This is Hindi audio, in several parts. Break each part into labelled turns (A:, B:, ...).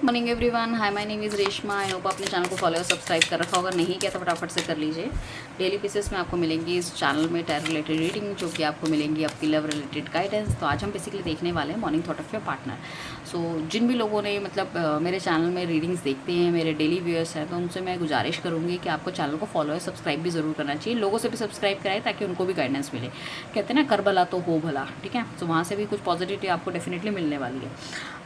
A: Morning everyone, hi my name is Reshma. I hope आपने चैनल को फॉलो और सब्सक्राइब कर रखा होगा, नहीं किया तो फटाफट से कर लीजिए। डेली बेसिस में आपको मिलेंगी इस चैनल में टैरो रिलेटेड रीडिंग, जो कि आपको मिलेंगी आपकी लव रिलेटेड गाइडेंस। तो आज हम बेसिकली देखने वाले हैं morning thought of your partner. So जिन भी लोगों ने मेरे चैनल में रीडिंग्स देखते हैं, मेरे डेली व्यूअर्स हैं, तो उनसे मैं गुजारिश करूँगी कि आपको चैनल को फॉलो और सब्सक्राइब भी ज़रूर करना चाहिए। लोगों से भी सब्सक्राइब कराए ताकि उनको भी गाइडेंस मिले। कहते हैं ना, कर भला तो हो भला, ठीक है। तो वहाँ से भी कुछ पॉजिटिविटी आपको डेफिनेटली मिलने वाली है।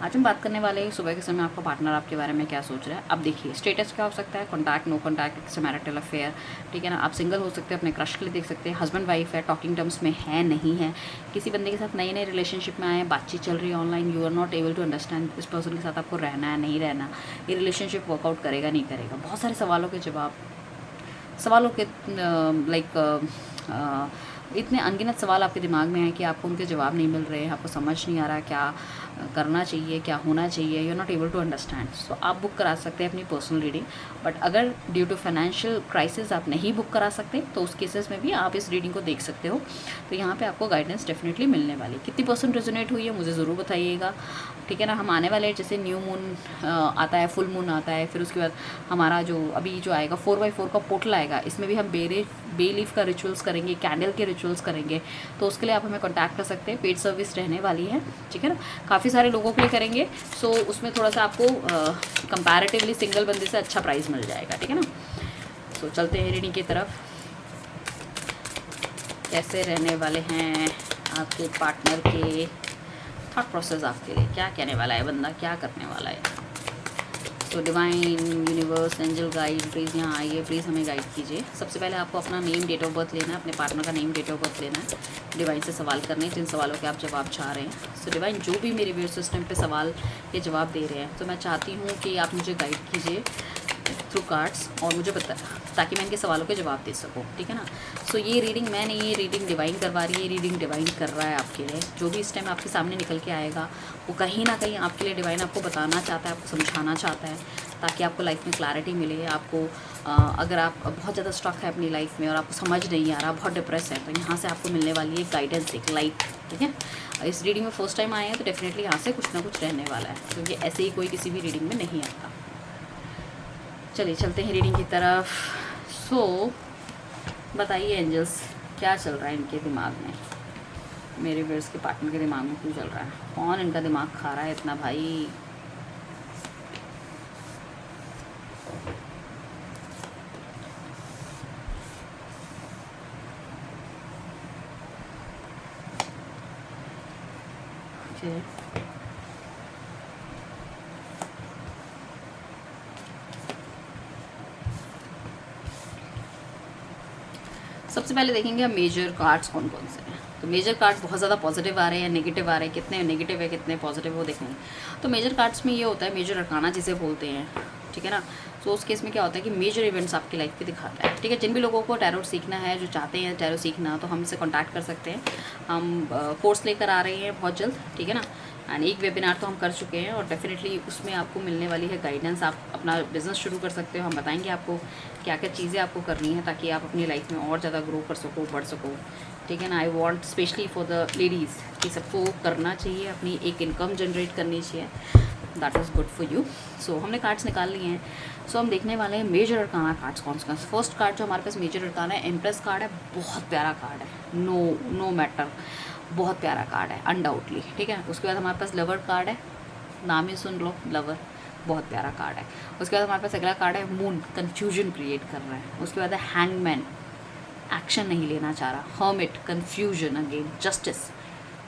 A: आज हम बात करने वाले हैं सुबह के समय आपका पार्टनर आपके बारे में क्या सोच रहा है। अब देखिए, स्टेटस क्या हो सकता है, contact, no contact, marital affair, ठीक है ना। आप सिंगल हो सकते हैं, अपने क्रश के लिए देख सकते हैं, हस्बैंड वाइफ है, टॉकिंग टर्म्स में है, नहीं है, किसी बंदे के साथ नए नए रिलेशनशिप में आए, बातचीत चल रही है online, you are not able to understand इस पर्सन के साथ आपको रहना है नहीं रहना, ये रिलेशनशिप वर्कआउट करेगा नहीं करेगा। बहुत सारे सवालों के इतने अनगिनत सवाल आपके दिमाग में हैं कि आपको उनके जवाब नहीं मिल रहे हैं, आपको समझ नहीं आ रहा क्या करना चाहिए, क्या होना चाहिए, you are not able to understand. So आप बुक करा सकते हैं अपनी पर्सनल रीडिंग। बट अगर ड्यू टू फाइनेंशियल क्राइसिस आप नहीं बुक करा सकते, तो उस केसेस में भी आप इस रीडिंग को देख सकते हो। तो यहाँ पे आपको गाइडेंस डेफिनेटली मिलने वाली। कितनी % रेजोनेट हुई है मुझे ज़रूर बताइएगा, ठीक है ना। हम आने वाले जैसे न्यू मून आता है, फुल मून आता है, फिर उसके बाद हमारा जो अभी जो आएगा 4x4 का पोर्टल आएगा, इसमें भी हम बे लीफ का रिचुअल्स करेंगे, कैंडल के रिचुअल्स करेंगे। तो उसके लिए आप हमें कॉन्टैक्ट कर सकते हैं, पेड सर्विस रहने वाली है, ठीक है ना। काफ़ी सारे लोगों के लिए करेंगे, सो उसमें थोड़ा सा आपको कंपैरेटिवली सिंगल बंदे से अच्छा प्राइस मिल जाएगा, ठीक है ना। सो चलते हैं रीडिंग की तरफ। कैसे रहने वाले हैं आपके पार्टनर के थॉट प्रोसेस, आपके लिए क्या कहने वाला है बंदा, क्या करने वाला है। तो divine, universe, angel guide, please यहाँ आइए, प्लीज़ हमें गाइड कीजिए। सबसे पहले आपको अपना नेम, डेट ऑफ बर्थ लेना है, अपने पार्टनर का नेम, डेट ऑफ बर्थ लेना है। डिवाइन से सवाल करने हैं जिन सवालों के आप जवाब चाह रहे हैं। सो डिवाइन, जो भी मेरे व्यूअर्स सिस्टम पे सवाल के जवाब दे रहे हैं, तो मैं चाहती हूँ कि आप मुझे गाइड कीजिए थ्रू कार्ड्स, और मुझे ताकि मैं इनके सवालों के जवाब दे सकूँ, ठीक है ना। सो ये रीडिंग मैं नहीं, ये रीडिंग डिवाइन करवा रही है, ये रीडिंग डिवाइन कर रहा है आपके लिए। जो भी इस टाइम आपके सामने निकल के आएगा, वो कहीं ना कहीं आपके लिए डिवाइन आपको बताना चाहता है, आपको समझाना चाहता है, ताकि आपको लाइफ में क्लैरिटी मिले। आपको अगर आप बहुत ज़्यादा स्टक है अपनी लाइफ में और आपको समझ नहीं आ रहा, बहुत डिप्रेस है, तो यहाँ से आपको मिलने वाली है गाइडेंस, एक लाइट, ठीक है। इस रीडिंग में फर्स्ट टाइम आए हैं तो डेफिनेटली यहाँ से कुछ ना कुछ रहने वाला है, क्योंकि ऐसे ही कोई किसी भी रीडिंग में नहीं आता। चलिए चलते हैं रीडिंग की तरफ। सो बताइए एंजल्स, क्या चल रहा है इनके दिमाग में, मेरे व्यूअर्स के पार्टनर के दिमाग में क्यों चल रहा है, कौन इनका दिमाग खा रहा है इतना भाई। Okay. सबसे पहले देखेंगे हम मेजर कार्ड्स कौन कौन से हैं। तो मेजर कार्ड बहुत ज़्यादा पॉजिटिव आ रहे हैं, नेगेटिव आ रहे हैं, कितने नेगेटिव है कितने पॉजिटिव, वो देखेंगे। तो मेजर कार्ड्स में ये होता है, मेजर अरकाना जिसे बोलते हैं, ठीक है ना। तो उस केस में क्या होता है कि मेजर इवेंट्स आपकी लाइफ के दिखाता है, ठीक है। जिन भी लोगों को टैरो सीखना है, जो चाहते हैं टैरो सीखना, तो हमसे कॉन्टैक्ट कर सकते हैं। हम कोर्स लेकर आ रहे हैं बहुत जल्द, ठीक है ना। एंड एक वेबिनार तो हम कर चुके हैं, और डेफिनेटली उसमें आपको मिलने वाली है गाइडेंस। आप अपना बिजनेस शुरू कर सकते हो, हम बताएंगे आपको क्या क्या चीज़ें आपको करनी है, ताकि आप अपनी लाइफ में और ज़्यादा ग्रो कर सको, बढ़ सको, ठीक है ना। I want specially for the ladies कि सबको करना चाहिए, अपनी एक इनकम जनरेट करनी चाहिए, that is good for you. So हमने कार्ड्स निकाल लिए हैं। सो हम देखने वाले हैं मेजर अरकाना कार्ड्स कौन सा। फर्स्ट कार्ड जो हमारे पास मेजर अरकाना है, एम्प्रेस कार्ड है, बहुत प्यारा कार्ड है, नो मैटर, बहुत प्यारा कार्ड है अनडाउटली, ठीक है। उसके बाद हमारे पास लवर कार्ड है, नाम ही सुन लो, लवर, बहुत प्यारा कार्ड है। उसके बाद हमारे पास अगला कार्ड है मून, कन्फ्यूजन क्रिएट कर रहा है। उसके बाद है हैंगमैन, एक्शन नहीं लेना चाह रहा। हर्मिट, कन्फ्यूजन अगेन, जस्टिस,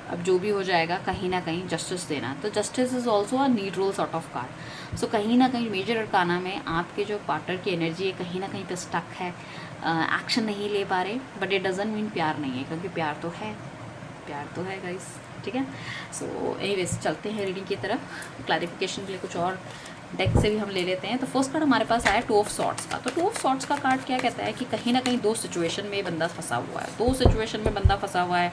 A: अब जो भी हो जाएगा कहीं ना कहीं जस्टिस देना। तो justice is also a need role sort of card. So कहीं ना कहीं मेजर अरकाना में आपके जो पार्टनर की एनर्जी है कहीं ना कहीं पे स्टक है, एक्शन नहीं ले पा रहे। बट इट डजंट मीन प्यार नहीं है, क्योंकि प्यार तो है, प्यार तो है गाइस, ठीक है। सो एनीवेज चलते हैं रीडिंग की तरफ। क्लैरिफिकेशन के लिए कुछ और डेक से भी हम ले लेते हैं। तो फर्स्ट कार्ड हमारे पास आया 2 ऑफ सॉर्ट्स का। तो 2 ऑफ सॉर्ट्स का कार्ड क्या कहता है कि कहीं ना कहीं 2 सिचुएशन में बंदा फंसा हुआ है, 2 सिचुएशन में बंदा फंसा हुआ है।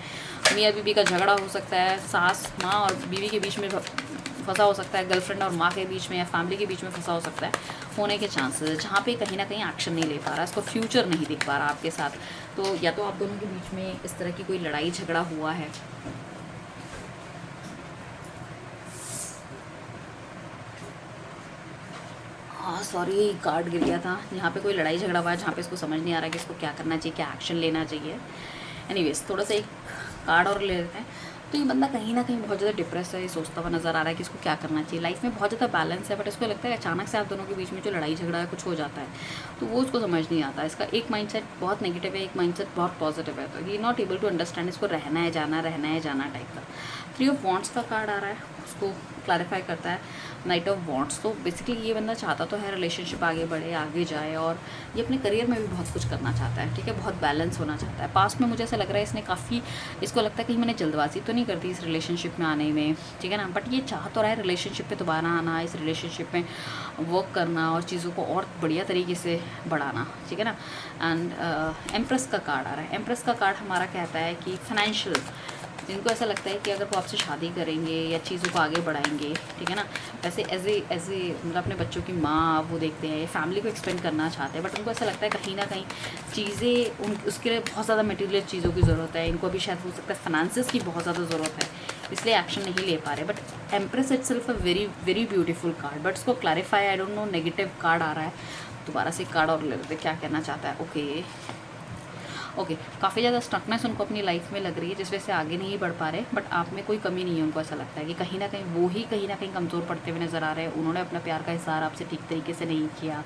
A: मियाँ बीवी का झगड़ा हो सकता है, सास माँ और बीवी के बीच में फंसा हो सकता है, गर्लफ्रेंड और माँ के बीच में या फैमिली के बीच में फंसा हो सकता है, होने के चांसेस है, जहाँ पे कहीं ना कहीं एक्शन नहीं ले पा रहा, इसको फ्यूचर नहीं दिख पा रहा आपके साथ। तो या तो आप दोनों के बीच में इस तरह की कोई लड़ाई झगड़ा हुआ है, सॉरी कार्ड गिर गया था। यहाँ पे कोई लड़ाई झगड़ा हुआ है जहाँ पे इसको समझ नहीं आ रहा कि इसको क्या करना चाहिए, क्या एक्शन लेना चाहिए। एनीवेज थोड़ा सा एक कार्ड और ले लेते हैं। तो ये बंदा कहीं ना कहीं बहुत ज़्यादा डिप्रेस है, ये सोचता हुआ नज़र आ रहा है कि इसको क्या करना चाहिए। लाइफ में बहुत ज़्यादा बैलेंस है, बट इसको लगता है अचानक से आप दोनों के बीच में जो लड़ाई झगड़ा है कुछ हो जाता है, तो वो उसको समझ नहीं आता। इसका एक माइंडसेट बहुत नेगेटिव है, एक माइंडसेट बहुत पॉजिटिव है। तो ये नॉट एबल टू अंडरस्टैंड इसको रहना है जाना टाइप का। 3 ऑफ वॉन्ड्स का कार्ड आ रहा है, उसको क्लैरिफाई करता है नाइट ऑफ वॉन्ड्स। तो बेसिकली ये बंदा चाहता तो है रिलेशनशिप आगे बढ़े, आगे जाए, और ये अपने करियर में भी बहुत कुछ करना चाहता है, ठीक है, बहुत बैलेंस होना चाहता है। पास्ट में मुझे ऐसा लग रहा है इसने काफ़ी, इसको लगता है कि मैंने जल्दबाजी तो नहीं कर दी इस रिलेशनशिप में आने में, ठीक है ना, बट ये चाह तो रहा है रिलेशनशिप पे दोबारा आना, इस रिलेशनशिप में वर्क करना और चीज़ों को और बढ़िया तरीके से बढ़ाना, ठीक है ना। एंड एम्प्रेस का कार्ड आ रहा है। एम्प्रेस का कार्ड हमारा कहता है कि फाइनेंशियल, जिनको ऐसा लगता है कि अगर वो आपसे शादी करेंगे या चीज़ों को आगे बढ़ाएंगे, ठीक है ना, वैसे एज ए मतलब अपने बच्चों की माँ वो देखते हैं, फैमिली को एक्सपेंड करना चाहते हैं, बट उनको ऐसा लगता है कहीं ना कहीं चीज़ें उसके लिए बहुत ज़्यादा मटेरियल चीज़ों की ज़रूरत है। इनको अभी शायद हो सकता है फाइनेंसेस की बहुत ज़्यादा ज़रूरत है, इसलिए एक्शन नहीं ले पा रहे। But empress itself a very very beautiful card, but इसको clarify, I don't know, negative card आ रहा है। दोबारा से कार्ड और ले लेते क्या कहना चाहता है। ओके, काफ़ी ज़्यादा स्टकनेस उनको अपनी लाइफ में लग रही है, जिस वजह से आगे नहीं बढ़ पा रहे, बट आप में कोई कमी नहीं है। उनको ऐसा लगता है कि कहीं ना कहीं वो ही कहीं ना कहीं कमज़ोर पड़ते हुए नज़र आ रहे हैं। उन्होंने अपना प्यार का इज़हार आपसे ठीक तरीके से नहीं किया।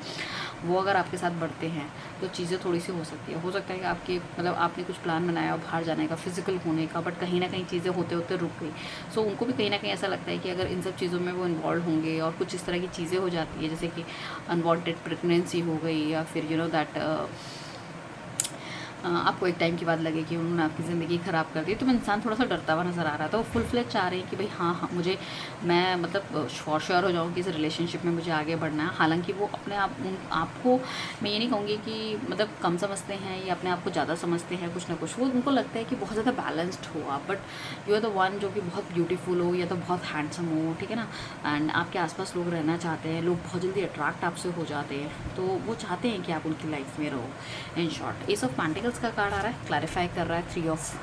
A: वो अगर आपके साथ बढ़ते हैं तो चीज़ें थोड़ी सी हो सकती है। हो सकता है कि आपके मतलब आपने कुछ प्लान बनाया बाहर जाने का, फिजिकल होने का, बट कहीं ना कहीं चीज़ें होते होते रुक गई। सो उनको भी कहीं ना कहीं ऐसा लगता है कि अगर इन सब चीज़ों में वो इन्वॉल्व होंगे और कुछ इस तरह की चीज़ें हो जाती है, जैसे कि अनवांटेड प्रेगनेंसी हो गई, या फिर दैट आपको एक टाइम के बाद लगे कि उन्होंने आपकी ज़िंदगी ख़राब कर दी, तो इंसान थोड़ा सा डरता हुआ नज़र आ रहा था। वो फुल फ्लेज चाह रहे हैं कि भाई हाँ मुझे, मैं मतलब फॉर श्योर हो जाऊँ कि इस रिलेशनशिप में मुझे आगे बढ़ना है। हालांकि वो अपने आपको मैं ये नहीं कहूँगी कि मतलब कम समझते हैं या अपने आप को ज़्यादा समझते हैं, कुछ ना कुछ वो उनको लगता है कि बहुत ज़्यादा बैलेंस्ड हो आप, but you are the one जो कि बहुत ब्यूटीफुल हो या तो बहुत हैंडसम हो, ठीक है ना, एंड आपके आसपास लोग रहना चाहते हैं, लोग बहुत जल्दी अट्रैक्ट आपसे हो जाते हैं, तो वो चाहते हैं कि आप उनकी लाइफ में रहो। In short S of pentacles का कार्ड आ रहा है, क्लैरिफाई कर रहा है 3 ऑफ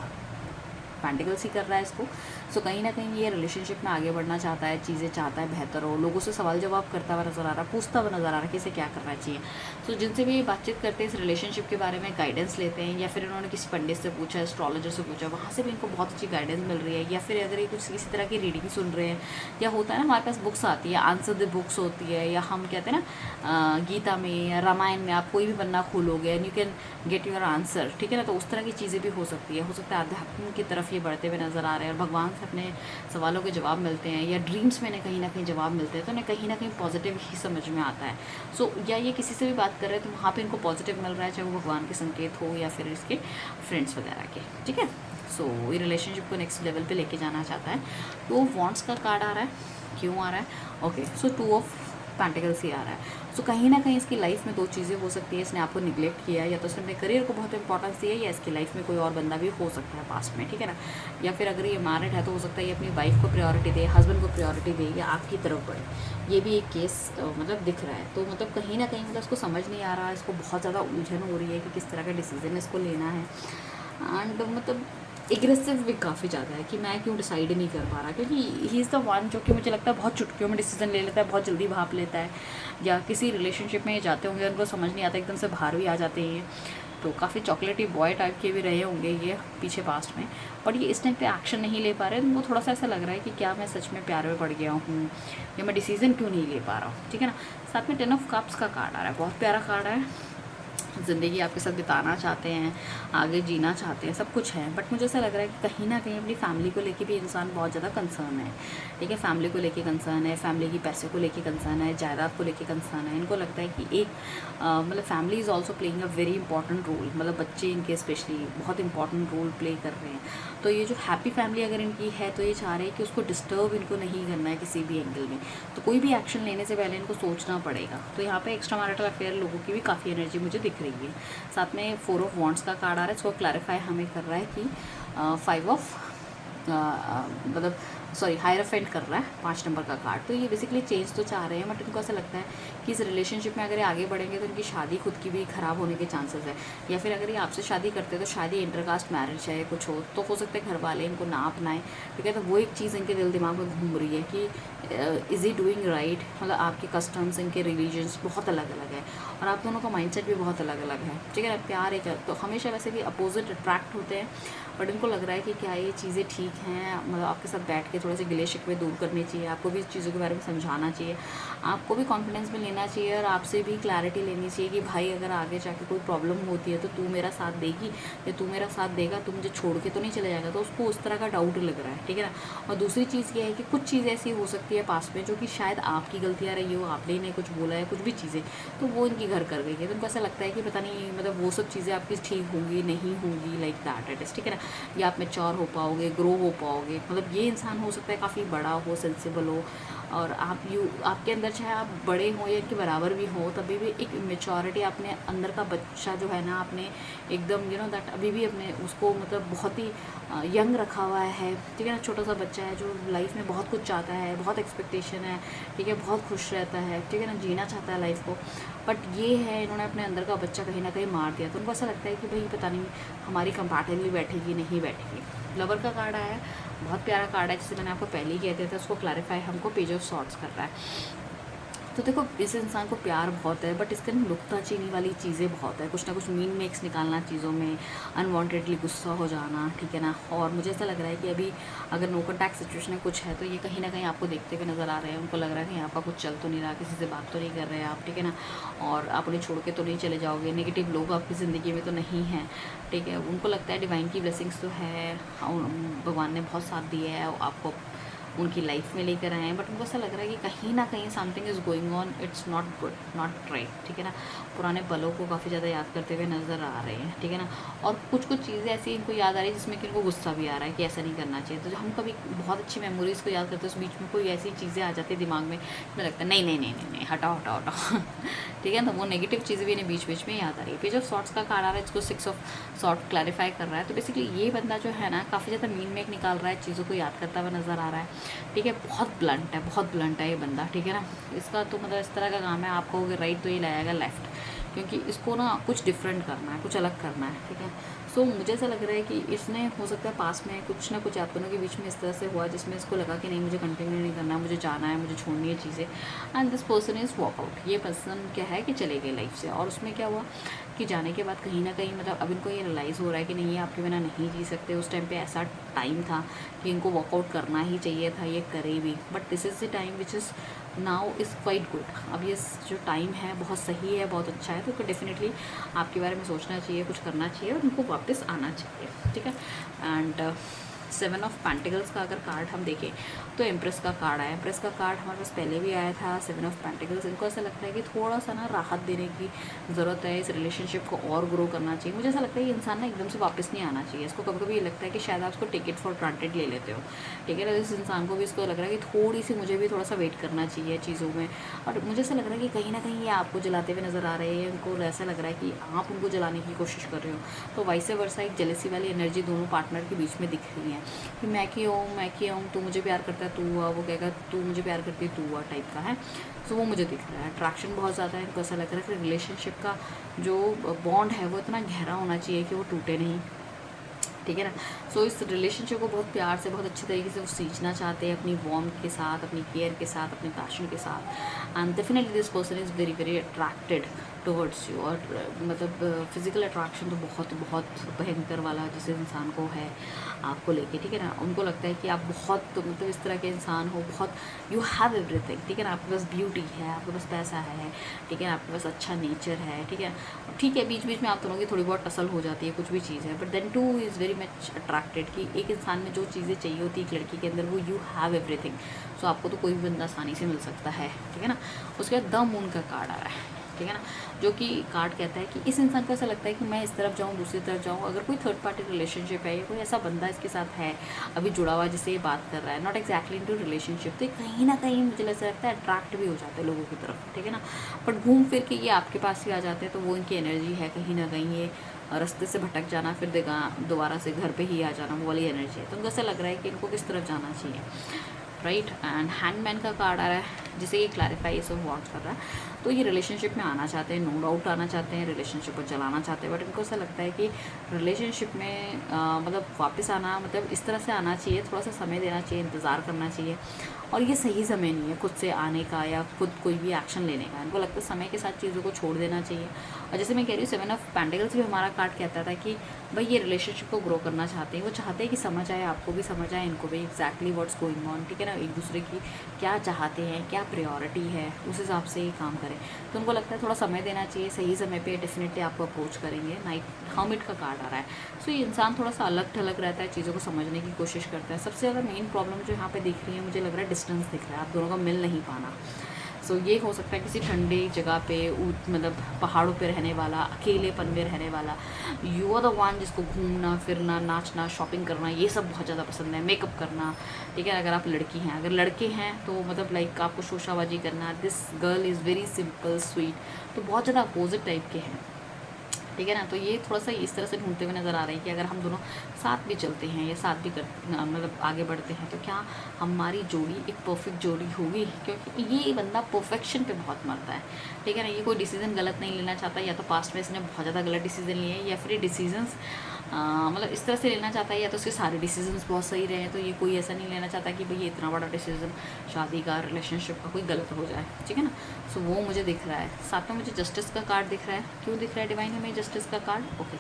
A: पेंटिकल्स ही कर रहा है इसको। सो कहीं ना कहीं ये रिलेशनशिप में आगे बढ़ना चाहता है, चीज़ें चाहता है बेहतर हो, लोगों से सवाल जवाब करता हुआ नज़र आ रहा है, पूछता हुआ नज़र आ रहा है कि इसे क्या करना चाहिए। सो जिनसे भी बातचीत करते हैं इस रिलेशनशिप के बारे में, गाइडेंस लेते हैं, या फिर इन्होंने किसी पंडित से पूछा, एस्ट्रोलॉजर से पूछा, वहाँ से भी इनको बहुत अच्छी गाइडेंस मिल रही है, या फिर अगर ये कुछ किसी तरह की रीडिंग सुन रहे हैं, या होता है ना हमारे पास बुक्स आती है, आंसर द बुक्स होती है, या हम कहते हैं ना गीता में या रामायण में आप कोई भी पन्ना खोलोगे and you can get your answer, ठीक है ना, तो उस तरह की चीज़ें भी हो सकती है। हो सकता है आध्यात्म की तरफ ये बढ़ते हुए नज़र आ रहे हैं और भगवान से अपने सवालों के जवाब मिलते हैं, या ड्रीम्स में कहीं ना कहीं जवाब मिलते हैं, तो उन्हें कहीं ना कहीं पॉजिटिव ही समझ में आता है। सो या ये किसी से भी बात कर रहे हैं तो वहाँ पे इनको पॉजिटिव मिल रहा है, चाहे वो भगवान के संकेत हो या फिर इसके फ्रेंड्स वगैरह के, ठीक है। सो ये रिलेशनशिप को नेक्स्ट लेवल पे लेके जाना चाहता है। 2 ऑफ वॉन्ड्स का कार्ड आ रहा है, क्यों आ रहा है? ओके, सो 2 ऑफ पेंटिकल्स ही आ रहा है। सो कहीं ना कहीं इसकी लाइफ में 2 चीज़ें हो सकती है। इसने आपको निगलेक्ट किया, या तो इसने अपने करियर को बहुत इंपॉर्टेंस दिया, या इसकी लाइफ में कोई और बंदा भी हो सकता है पास्ट में, ठीक है ना, या फिर अगर ये मैरिड है तो हो सकता है ये अपनी वाइफ को प्रायोरिटी दे, हस्बैंड को प्रायोरिटी दे, या आपकी तरफ बढ़े। ये भी एक केस मतलब दिख रहा है। तो मतलब कहीं ना कहीं मतलब इसको समझ नहीं आ रहा, इसको बहुत ज़्यादा उलझन हो रही है कि किस तरह का डिसीजन इसको लेना है, एंड मतलब एग्रेसिव भी काफ़ी ज़्यादा है कि मैं क्यों डिसाइड नहीं कर पा रहा, क्योंकि ही इज़ द वन जो कि मुझे लगता है बहुत चुटकियों में डिसीजन ले लेता है, बहुत जल्दी भाप लेता है, या किसी रिलेशनशिप में जाते होंगे उनको समझ नहीं आता, एकदम से बाहर भी आ जाते हैं। तो काफ़ी चॉकलेटी बॉय टाइप के भी रहे होंगे ये पीछे पास्ट में, बट ये इस टाइम पे एक्शन नहीं ले पा रहे। तो वो थोड़ा सा ऐसा लग रहा है कि क्या मैं सच में प्यार में पड़ गया हूँ, या मैं डिसीजन क्यों नहीं ले पा रहा हूँ, ठीक है ना। साथ में 10 ऑफ कप्स का कार्ड आ रहा है, बहुत प्यारा कार्ड है। ज़िंदगी आपके साथ बिताना चाहते हैं, आगे जीना चाहते हैं, सब कुछ है, बट मुझे ऐसा लग रहा है कि कहीं ना कहीं अपनी फैमिली को लेके भी इंसान बहुत ज़्यादा कंसर्न है, ठीक है। फैमिली को लेके कंसर्न है, फैमिली की पैसे को लेके कंसर्न है, जायदाद को लेके कंसर्न है। इनको लगता है कि एक मतलब family is also playing a very important role, मतलब बच्चे इनके स्पेशली बहुत इंपॉर्टेंट रोल प्ले कर रहे हैं। तो ये जो हैप्पी फैमिली अगर इनकी है तो ये चाह रहे हैं कि उसको डिस्टर्ब इनको नहीं करना है किसी भी एंगल में, तो कोई भी एक्शन लेने से पहले इनको सोचना पड़ेगा। तो यहाँ पे एक्स्ट्रा मैरिटल अफेयर लोगों की भी काफ़ी एनर्जी मुझे दिख रही है। साथ में 4 ऑफ वॉन्ड्स का कार्ड आ रहा है, इसको क्लैरिफाई हमें कर रहा है कि 5 ऑफ मतलब सॉरी हायरफेंट कर रहा है 5 नंबर का कार्ड। तो ये बेसिकली चेंज तो चाह रहे हैं, बट इनको ऐसा लगता है कि इस रिलेशनशिप में अगर ये आगे बढ़ेंगे तो इनकी शादी खुद की भी ख़राब होने के चांसेस है, या फिर अगर ये आपसे शादी करते हैं तो शादी इंटरकास्ट मैरिज है कुछ हो तो सकता है घर वाले इनको ना अपनाएं, ठीक है। तो वो एक चीज़ इनके दिल दिमाग में घूम रही है कि इज़ ही डूइंग राइट, मतलब आपके कस्टम्स इनके रिलीजन्स बहुत अलग अलग है और आप दोनों का माइंडसेट भी बहुत अलग अलग है, ठीक है ना। प्यार एक तो हमेशा वैसे भी अपोजिट अट्रैक्ट होते हैं, बट इनको लग रहा है कि क्या ये चीज़ें ठीक हैं, मतलब आपके साथ बैठ के थोड़े से गिले शिकवे दूर करने चाहिए, आपको भी इस चीज़ों के बारे में समझाना चाहिए, आपको भी कॉन्फिडेंस में लेना चाहिए और आपसे भी क्लैरिटी लेनी चाहिए कि भाई अगर आगे जाके कोई प्रॉब्लम होती है तो तू मेरा साथ देगी या तू मेरा साथ देगा, तू मुझे छोड़ के तो नहीं चले जाएगा। तो उसको उस तरह का डाउट लग रहा है, ठीक है ना। और दूसरी चीज़ ये है कि कुछ चीज़ें ऐसी हो सकती है पास में जो कि शायद आपकी गलतियाँ रही हो, आपने इन्हें कुछ बोला है कुछ भी चीज़ें, तो वो इनकी घर कर गई है। तो उनको ऐसा लगता है कि पता नहीं मतलब वो सब चीज़ें आपकी ठीक होंगी नहीं होंगी, लाइक दैट इट इज़, ठीक है ना। या आप मैच्योर हो पाओगे, ग्रो हो पाओगे, मतलब ये इंसान हो सकता है काफ़ी बड़ा हो, सेंसिबल हो, और आपके अंदर चाहे आप बड़े हो या इनके बराबर भी हो, तभी भी एक मेच्योरिटी अपने अंदर का बच्चा जो है ना, आपने एकदम दैट अभी भी अपने उसको मतलब बहुत ही यंग रखा हुआ है, ठीक है ना। छोटा सा बच्चा है जो लाइफ में बहुत कुछ चाहता है, बहुत एक्सपेक्टेशन है, ठीक है, बहुत खुश रहता है, ठीक है ना, जीना चाहता है लाइफ को। बट ये है इन्होंने अपने अंदर का बच्चा कहीं ना कहीं मार दिया, तो उनको ऐसा लगता है कि भाई पता नहीं हमारी कंपैटिबली बैठेगी नहीं बैठेगी। लवर का कार्ड आया है, बहुत प्यारा कार्ड है, जैसे मैंने आपको पहले ही कहते थे, उसको क्लैरिफाई हमको पेज ऑफ सॉर्ट्स कर रहा है। तो देखो इस इंसान को प्यार बहुत है, बट इसके नुक्ता चीनी वाली चीज़ें बहुत है, कुछ ना कुछ मीन मेक्स निकालना चीज़ों में, अनवांटेडली गुस्सा हो जाना, ठीक है ना। और मुझे ऐसा लग रहा है कि अभी अगर नो कॉन्टैक्ट सिचुएशन में कुछ है तो ये कहीं ना कहीं आपको देखते हुए नज़र आ रहे हैं। उनको लग रहा है कि आपका कुछ चल तो नहीं रहा, किसी से बात तो नहीं कर रहे हैं आप, ठीक है ना, और आप उन्हें छोड़ के तो नहीं चले जाओगे, नेगेटिव लोग आपकी ज़िंदगी में तो नहीं हैं, ठीक है। उनको लगता है डिवाइन की ब्लेसिंग्स तो है, भगवान ने बहुत साथ दिया है आपको, उनकी लाइफ में लेकर आए हैं, बट उनको ऐसा लग रहा है कि कहीं ना कहीं something is going on, it's not good, not right, ठीक है ना। पुराने पलों को काफ़ी ज़्यादा याद करते हुए नज़र आ रहे हैं, ठीक है ना। और कुछ कुछ चीज़ें ऐसी इनको याद आ रही है जिसमें कि इनको गुस्सा भी आ रहा है कि ऐसा नहीं करना चाहिए। तो जब हम कभी बहुत अच्छी मेमोरीज़ को याद करते हैं उस बीच में कोई ऐसी चीज़ें आ जाती है दिमाग में, मुझे लगता है नहीं नहीं नहीं नहीं नहीं हटाओ हटाओ हटाओ ठीक है ना। वो नेगेटिव चीज़ें भी इन्हें बीच बीच में याद आ रही है। पेज ऑफ सॉर्ट्स का कार्ड आ रहा है, इसको 6 ऑफ सॉर्ट क्लैरिफाई कर रहा है। तो बेसिकली ये बंदा जो है ना काफ़ी ज़्यादा मीन मेक निकाल रहा है, चीज़ों को याद करता हुआ नज़र आ रहा है, ठीक है। बहुत ब्लंट है, बहुत ब्लंट है ये बंदा, ठीक है ना। इसका तो मतलब इस तरह का काम है, आप कहोगे राइट तो ये लाएगा लेफ्ट, क्योंकि इसको ना कुछ डिफरेंट करना है, कुछ अलग करना है, ठीक है। सो मुझे ऐसा लग रहा है कि इसने हो सकता है पास में कुछ ना कुछ आप दोनों के बीच में इस तरह से हुआ जिसमें इसको लगा कि नहीं मुझे कंटिन्यू नहीं करना, मुझे जाना है, मुझे छोड़नी है चीज़ें, and this person is walkout. ये पर्सन क्या है कि चले गए लाइफ से, और उसमें क्या हुआ कि जाने के बाद कहीं ना कहीं मतलब अब इनको ये रियलाइज़ हो रहा है कि नहीं ये आपके बिना नहीं जी सकते। उस टाइम पे ऐसा टाइम था कि इनको वॉकआउट करना ही चाहिए था, ये करे भी, but this is the time which is now is quite good. अब ये जो टाइम है बहुत सही है, बहुत अच्छा है, तो डेफिनेटली आपके बारे में सोचना चाहिए, कुछ करना चाहिए और उनको वापस आना चाहिए, ठीक है। एंड 7 ऑफ पेंटिकल्स का अगर कार्ड हम देखें तो एम्प्रेस का कार्ड आया। एम्प्रेस का कार्ड हमारे पास पहले भी आया था। 7 ऑफ पेंटिकल्स, इनको ऐसा लगता है कि थोड़ा सा ना राहत देने की ज़रूरत है, इस रिलेशनशिप को और ग्रो करना चाहिए। मुझे ऐसा लगता है कि इंसान ना एकदम से वापस नहीं आना चाहिए। इसको कभी कभी ये लगता है कि शायद आप उसको टिकट फॉर ग्रांटेड ले लेते हो, ठीक है ना। इस इंसान को भी इसको लग रहा है कि थोड़ी सी मुझे भी थोड़ा सा वेट करना चाहिए चीज़ों में, और मुझे ऐसा लग रहा है कि कहीं ना कहीं ये आपको जलाते हुए नज़र आ रहे हैं। उनको ऐसा लग रहा है कि आप उनको जलाने की कोशिश कर रहे हो, तो वाइस वर्सा एक जेलेसी वाली एनर्जी दोनों पार्टनर के बीच में दिख रही है कि मैं क्यों तू मुझे प्यार करता है, तू हुआ, वो कहेगा तू मुझे प्यार करती है, तू हुआ टाइप का है। सो वो मुझे दिख रहा है, अट्रैक्शन बहुत ज़्यादा है। इनको ऐसा लग रहा है कि रिलेशनशिप का जो बॉन्ड है वो इतना गहरा होना चाहिए कि वो टूटे नहीं, ठीक है ना। सो इस रिलेशनशिप को बहुत प्यार से, बहुत अच्छे तरीके से वो सींचना चाहते हैं, अपनी वार्मथ के साथ, अपनी केयर के साथ, अपने पैशन के साथ, and definitely this person is very very attracted towards you. और मतलब फिज़िकल अट्रैक्शन तो बहुत बहुत भयंकर वाला जिस इंसान को है आपको लेके, ठीक है ना। उनको लगता है कि आप बहुत मतलब इस तरह के इंसान हो, बहुत यू हैव एवरीथिंग, ठीक है ना। आपके पास ब्यूटी है, आपके पास पैसा है, ठीक है, आपके पास अच्छा नेचर है, ठीक है। ठीक है, बीच बीच में आप दोनों की थोड़ी बहुत टसल हो जाती है, कुछ भी चीज़ है, but then too is very much attracted कि एक इंसान में जो चीज़ें चाहिए होती है एक लड़की के अंदर वो यू हैव एवरीथिंग। सो आपको तो कोई भी बंदा आसानी से मिल सकता है, ठीक है ना। उसके बाद द मून का कार्ड आ रहा है, ठीक है ना, जो कि कार्ड कहता है कि इस इंसान को ऐसा लगता है कि मैं इस तरफ जाऊँ, दूसरी तरफ जाऊँ। अगर कोई थर्ड पार्टी रिलेशनशिप है या कोई ऐसा बंदा इसके साथ है अभी जुड़ा हुआ जिससे ये बात कर रहा है, नॉट एक्जैक्टली इनटू रिलेशनशिप, तो कहीं ना कहीं मुझे ऐसा लगता है अट्रैक्ट भी हो जाते हैं लोगों की तरफ, ठीक है ना। बट घूम फिर के ये आपके पास ही आ जाते हैं, तो वो इनकी एनर्जी है कहीं ना कहीं ये रास्ते से भटक जाना, फिर दोबारा से घर पे ही आ जाना, वो वाली एनर्जी है। तो उनको ऐसा लग रहा है कि इनको किस तरफ जाना चाहिए, राइट। एंड हैंगमैन का कार्ड आ रहा है जिसे ये क्लैरिफाई ये सब वर्क कर रहा है। तो ये रिलेशनशिप में आना चाहते हैं, नो डाउट आना चाहते हैं, रिलेशनशिप को चलाना चाहते हैं, बट इनको ऐसा लगता है कि रिलेशनशिप में मतलब वापस आना, मतलब इस तरह से आना चाहिए, थोड़ा सा समय देना चाहिए, इंतज़ार करना चाहिए। और ये सही समय नहीं है खुद से आने का या खुद कोई भी एक्शन लेने का। इनको लगता है समय के साथ चीज़ों को छोड़ देना चाहिए। और जैसे मैं कह रही हूँ 7 ऑफ पेंटिकल्स भी हमारा कार्ड कहता था कि भाई ये रिलेशनशिप को ग्रो करना चाहते हैं, वो चाहते हैं कि समझ आए, आपको भी समझ आए, इनको भी एग्जैक्टली व्हाट्स गोइंग ऑन, ठीक है ना, एक दूसरे की क्या चाहते हैं, क्या प्रायोरिटी है, उस हिसाब से ये काम करें। तो उनको लगता है थोड़ा समय देना चाहिए, सही समय पे डेफिनेटली आपको अप्रोच करेंगे। नाइट हर्मिट का कार्ड आ रहा है। सो ये इंसान थोड़ा सा अलग थलग रहता है, चीज़ों को समझने की कोशिश करता है। सबसे ज़्यादा मेन प्रॉब्लम जो यहाँ पे दिख रही है, मुझे लग रहा है डिस्टेंस दिख रहा है, आप दोनों का मिल नहीं पाना। सो ये हो सकता है किसी ठंडी जगह पे, मतलब पहाड़ों पे रहने वाला, अकेलेपन में रहने वाला, यू आर द वन जिसको घूमना फिरना, नाचना, शॉपिंग करना, ये सब बहुत ज़्यादा पसंद है, मेकअप करना, ठीक है। अगर आप लड़की हैं, अगर लड़के हैं तो मतलब लाइक आपको शोशाबाजी करना। This girl is very simple sweet, तो बहुत ज़्यादा अपोजिट टाइप के हैं, ठीक है ना। तो ये थोड़ा सा इस तरह से ढूंढते हुए नज़र आ रहे हैं कि अगर हम दोनों साथ भी चलते हैं या साथ भी मतलब आगे बढ़ते हैं तो क्या हमारी जोड़ी एक परफेक्ट जोड़ी होगी, क्योंकि ये बंदा परफेक्शन पे बहुत मरता है, ठीक है ना। ये कोई डिसीजन गलत नहीं लेना चाहता, या तो पास्ट में इसने बहुत ज़्यादा गलत डिसीजन लिए हैं, या फिर ये डिसीजंस मतलब इस तरह से लेना चाहता है, या तो उसके सारे डिसीजंस बहुत सही रहे हैं। तो ये कोई ऐसा नहीं लेना चाहता कि भाई ये इतना बड़ा डिसीजन शादी का, रिलेशनशिप का कोई गलत हो जाए, ठीक है ना। सो वो मुझे दिख रहा है। साथ में मुझे जस्टिस का कार्ड दिख रहा है। क्यों दिख रहा है डिवाइन हमें जस्टिस का कार्ड? ओके,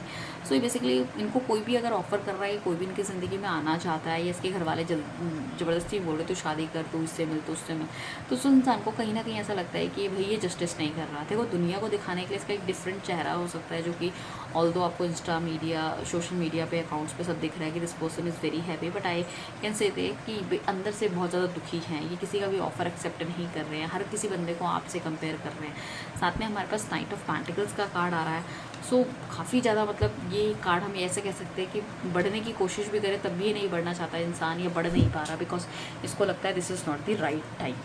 A: सो ये बेसिकली इनको कोई भी अगर ऑफर कर रहा है, कोई भी इनकी ज़िंदगी में आना चाहता है, या इसके घर वाले ज़बरदस्ती बोल रहे तो शादी कर, तो इससे मिल, तो उससे मिल, तो उस इंसान को कहीं ना कहीं ऐसा लगता है कि भाई ये जस्टिस नहीं कर रहा। देखो दुनिया को दिखाने के लिए इसका एक डिफरेंट चेहरा हो सकता है, जो कि ऑल्दो आपको इंस्टा मीडिया, सोशल मीडिया पे अकाउंट्स पे सब दिख रहा है कि this person is very happy, but I can say they कि अंदर से बहुत ज़्यादा दुखी हैं। ये किसी का भी ऑफर एक्सेप्ट नहीं कर रहे हैं, हर किसी बंदे को आपसे कंपेयर कर रहे हैं। साथ में हमारे पास नाइट ऑफ पेंटिकल्स का कार्ड आ रहा है। सो काफ़ी ज़्यादा मतलब ये कार्ड हम ऐसे कह सकते हैं कि बढ़ने की कोशिश भी करे तब भी ये नहीं बढ़ना चाहता इंसान, या बढ़ नहीं पा रहा, बिकॉज इसको लगता है this is not the right time.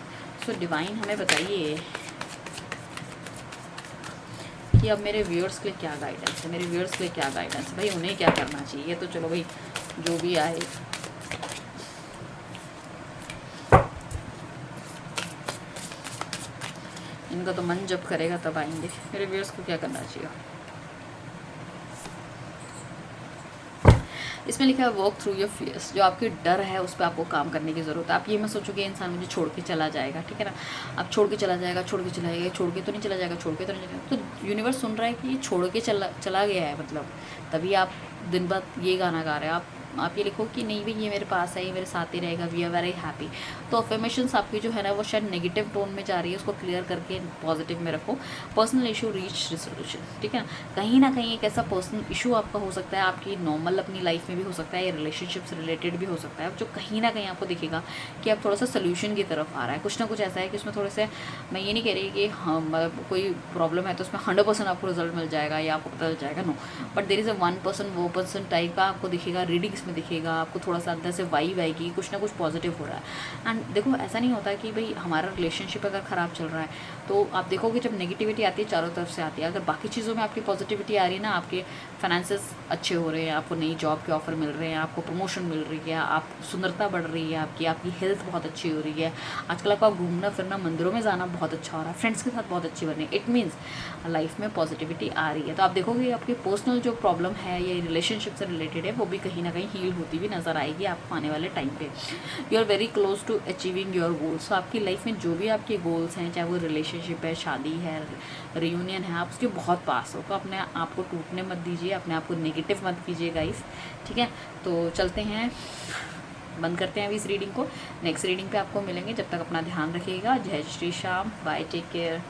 A: So divine हमें बताइए कि अब मेरे व्यूअर्स के लिए क्या गाइडेंस है, मेरे व्यूअर्स के लिए क्या गाइडेंस है, भाई उन्हें क्या करना चाहिए। तो चलो भाई जो भी आए, इनका तो मन जब करेगा तब आएंगे। मेरे व्यूअर्स को क्या करना चाहिए? इसमें लिखा है वर्क थ्रू योर फियर्स। जो आपके डर है उस पर आपको काम करने की ज़रूरत है। आप ये मत सोचो कि इंसान मुझे छोड़ के चला जाएगा, ठीक है ना। आप छोड़ के चला जाएगा, छोड़ के चला जाएगा, छोड़ के तो नहीं चला जाएगा, छोड़ के तो नहीं चला जाएगा। तो यूनिवर्स सुन रहा है कि ये छोड़ के चला गया है, मतलब तभी आप दिन भर ये गाना गा रहे हैं। आप ये लिखो कि नहीं भाई ये मेरे पास है, ये मेरे साथ ही रहेगा, वी आर वेरी हैप्पी। तो अफर्मेशंस आपकी जो है ना वो शायद नेगेटिव टोन में जा रही है, उसको क्लियर करके पॉजिटिव में रखो। पर्सनल इशू रीच रिजोल्यूशन, ठीक है ना कहीं एक ऐसा पर्सनल इशू आपका हो सकता है, आपकी नॉर्मल अपनी लाइफ में भी हो सकता है, या रिलेशनशिप से रिलेटेड भी हो सकता है, जो कहीं ना कहीं आपको दिखेगा कि आप थोड़ा सा सोल्यूशन की तरफ आ रहा है। कुछ ना कुछ ऐसा है कि उसमें थोड़े से, मैं ये नहीं कह रही कि हाँ मतलब कोई प्रॉब्लम है तो उसमें 100% आपको रिजल्ट मिल जाएगा या आपको पता चल जाएगा, no, but there is a 1% वो पर्सन टाइप का आपको दिखेगा, रीडिंग्स में दिखेगा, आपको थोड़ा सा अंदर से वाइब आएगी, कुछ ना कुछ पॉजिटिव हो रहा है। एंड देखो ऐसा नहीं होता कि भाई हमारा रिलेशनशिप अगर ख़राब चल रहा है तो आप देखोगे जब नेगेटिविटी आती है चारों तरफ से आती है। अगर बाकी चीज़ों में आपकी पॉजिटिविटी आ रही है ना, आपके फाइनेंसेस अच्छे हो रहे हैं, आपको नई जॉब के ऑफर मिल रहे हैं, आपको प्रमोशन मिल रही है, आप सुंदरता बढ़ रही है, आपकी हेल्थ बहुत अच्छी हो रही है, आजकल आपका घूमना फिरना, मंदिरों में जाना बहुत अच्छा हो रहा है, फ्रेंड्स के साथ बहुत अच्छी बन रही है, इट मीन्स लाइफ में पॉजिटिविटी आ रही है। तो आप देखोगे आपकी पर्सनल जो प्रॉब्लम है या रिलेशनशिप से रिलेटेड है वो भी कहीं ना कहीं हील होती हुई नजर आएगी आपको आने वाले टाइम पे। You are very close to achieving your goals. तो आपकी लाइफ में जो भी आपके गोल्स हैं, चाहे वो रिलेशनशिप है, शादी है, रियूनियन है, आप उसके बहुत पास हो। तो अपने आप को टूटने मत दीजिए, अपने आप को नेगेटिव मत कीजिए गाइस, ठीक है। तो चलते हैं, बंद करते हैं अभी इस रीडिंग को। नेक्स्ट रीडिंग पे आपको मिलेंगे, जब तक अपना ध्यान रखिएगा। जय Shri Shyam, bye, take care.